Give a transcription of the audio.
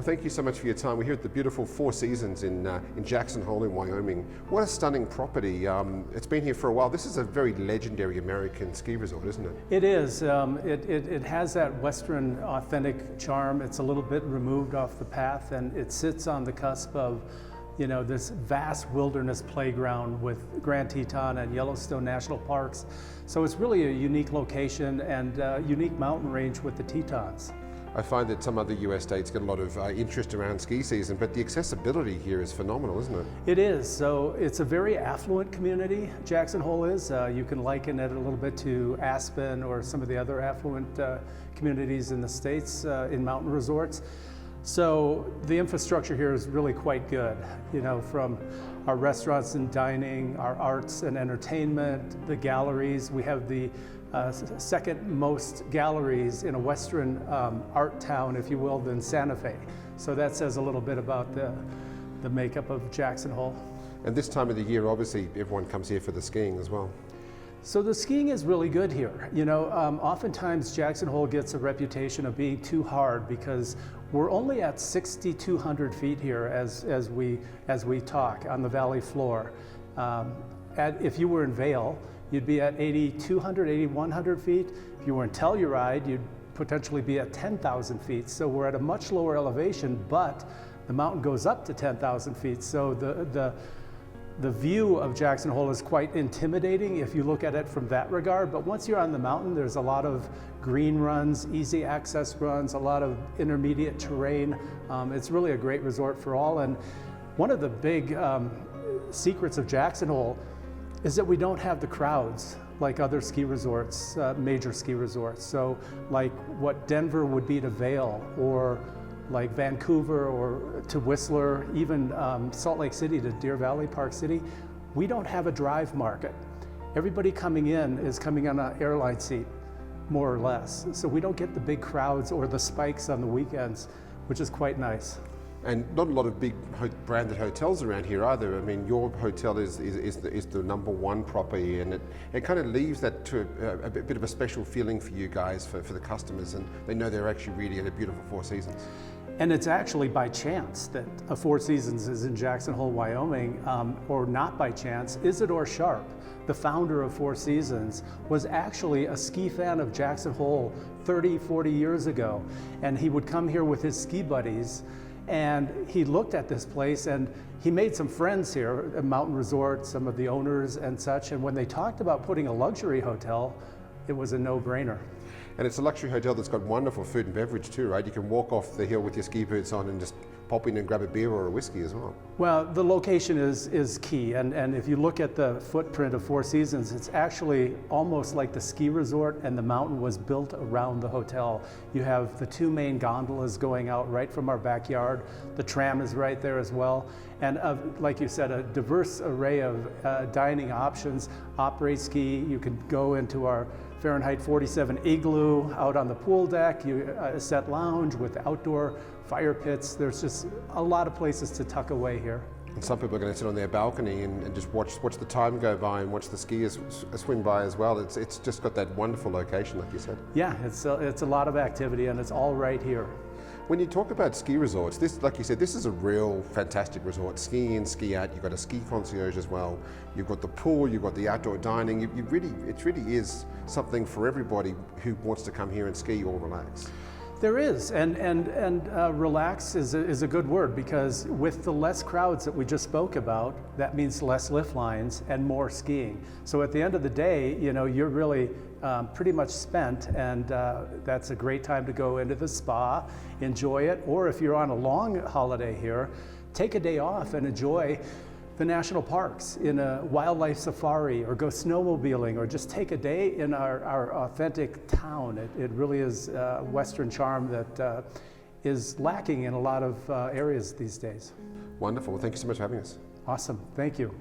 Well, thank you so much for your time. We're here at the beautiful Four Seasons in Jackson Hole in Wyoming. What a stunning property. It's been here for a while. This is a very legendary American ski resort, isn't it? It is. It has that Western authentic charm. It's a little bit removed off the path, and it sits on the cusp of, this vast wilderness playground with Grand Teton and Yellowstone National Parks. So it's really a unique location and a unique mountain range with the Tetons. I find that some other US states get a lot of interest around ski season, but the accessibility here is phenomenal, isn't it? It is. So it's a very affluent community, Jackson Hole is. You can liken it a little bit to Aspen or some of the other affluent communities in the States in mountain resorts. So the infrastructure here is really quite good, from our restaurants and dining, our arts and entertainment, the galleries. We have the second most galleries in a Western art town, if you will, than Santa Fe. So that says a little bit about the makeup of Jackson Hole. And this time of the year, obviously, everyone comes here for the skiing as well. So the skiing is really good here. Oftentimes Jackson Hole gets a reputation of being too hard because we're only at 6,200 feet here as we talk on the valley floor. If you were in Vail, you'd be at 8,200, 8,100 feet. If you were in Telluride, you'd potentially be at 10,000 feet. So we're at a much lower elevation, but the mountain goes up to 10,000 feet. So the view of Jackson Hole is quite intimidating if you look at it from that regard. But once you're on the mountain, there's a lot of green runs, easy access runs, a lot of intermediate terrain. It's really a great resort for all. And one of the big secrets of Jackson Hole is that we don't have the crowds like other ski resorts, major ski resorts. So like what Denver would be to Vail, or like Vancouver or to Whistler, even Salt Lake City to Deer Valley, Park City, we don't have a drive market. Everybody coming in is coming on an airline seat, more or less. So we don't get the big crowds or the spikes on the weekends, which is quite nice. And not a lot of big branded hotels around here either. I mean, your hotel is the #1 property, and it kind of leaves that to a bit of a special feeling for you guys, for the customers, and they know they're actually really at a beautiful Four Seasons. And it's actually by chance that a Four Seasons is in Jackson Hole, Wyoming, or not by chance. Isidore Sharp, the founder of Four Seasons, was actually a ski fan of Jackson Hole 30, 40 years ago. And he would come here with his ski buddies, and he looked at this place and he made some friends here at Mountain Resort, some of the owners and such. And when they talked about putting a luxury hotel, it was a no-brainer. And it's a luxury hotel that's got wonderful food and beverage too, right? You can walk off the hill with your ski boots on and just pop in and grab a beer or a whiskey as well. Well, the location is key, and if you look at the footprint of Four Seasons, it's actually almost like the ski resort, and the mountain was built around the hotel. You have the two main gondolas going out right from our backyard. The tram is right there as well, and like you said, a diverse array of dining options. Après ski, you can go into our Fahrenheit 47 igloo out on the pool deck, a set lounge with outdoor fire pits. There's just a lot of places to tuck away here. And some people are going to sit on their balcony and just watch the time go by and watch the skiers swing by as well. It's just got that wonderful location, like you said. Yeah, it's a lot of activity, and it's all right here. When you talk about ski resorts, this, like you said, this is a real fantastic resort. Ski in, ski out. You've got a ski concierge as well. You've got the pool. You've got the outdoor dining. It really is something for everybody who wants to come here and ski or relax. There is, and relax is a good word, because with the less crowds that we just spoke about, that means less lift lines and more skiing. So at the end of the day, you're really pretty much spent, and that's a great time to go into the spa, enjoy it, or if you're on a long holiday here, take a day off and enjoy the national parks in a wildlife safari, or go snowmobiling, or just take a day in our authentic town. It really is a Western charm that is lacking in a lot of areas these days. Wonderful. Well, thank you so much for having us. Awesome. Thank you.